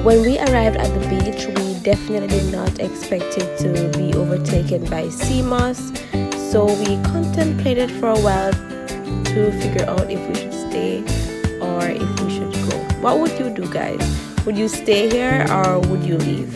When we arrived at the beach, we definitely did not expect it to be overtaken by sea moss, so we contemplated for a while to figure out if we should stay or if we should go. What would you do, guys? Would you stay here or would you leave?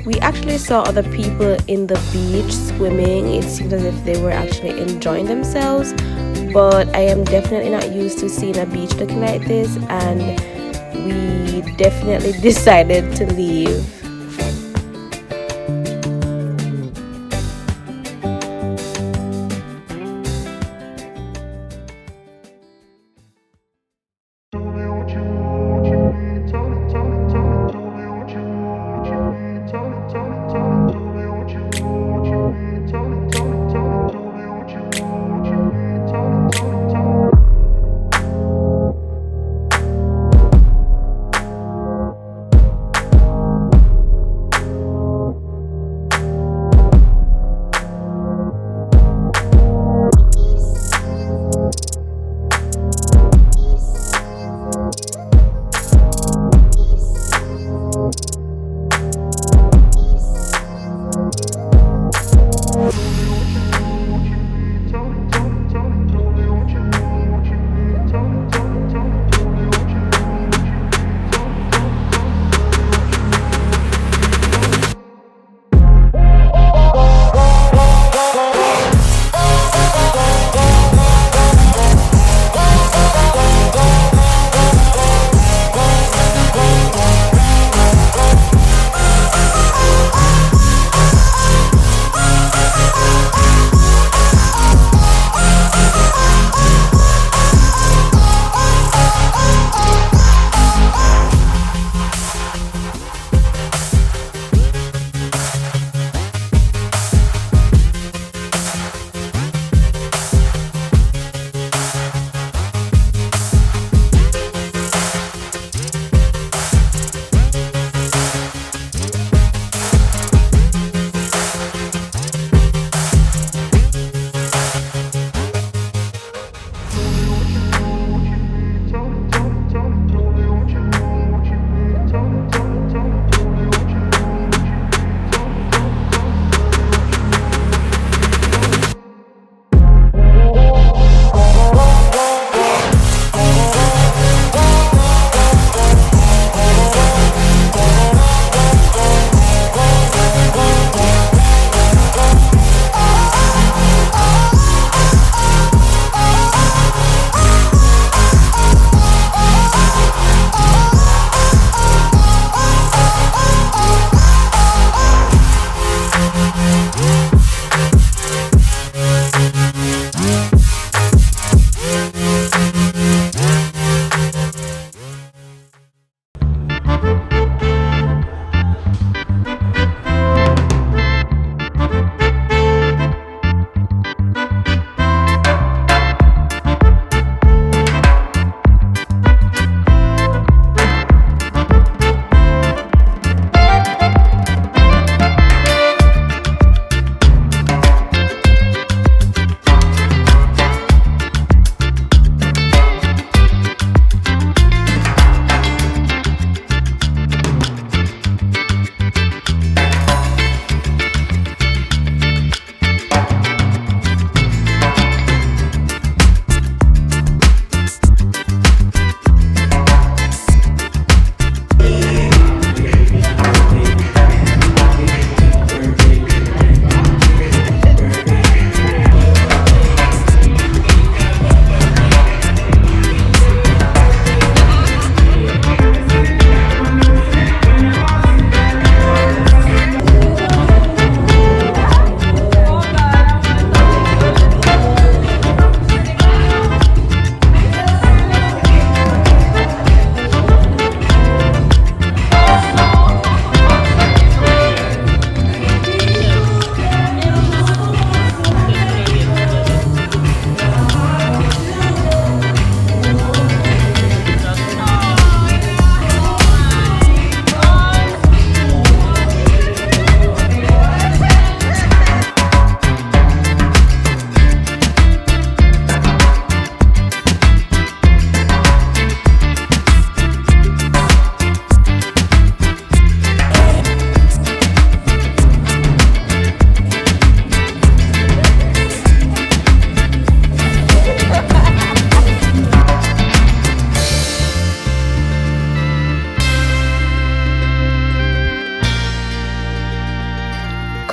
We actually saw other people in the beach swimming. It seemed as if they were actually enjoying themselves, but I am definitely not used to seeing a beach looking like this, and we definitely decided to leave.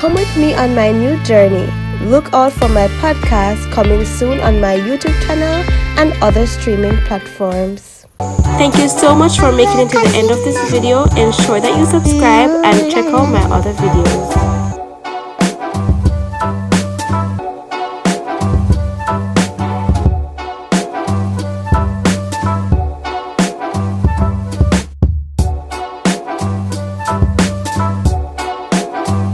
come with me on my new journey. Look out for my podcast coming soon on my YouTube channel and other streaming platforms. Thank you so much for making it to the end of this video. Ensure that you subscribe and check out my other videos.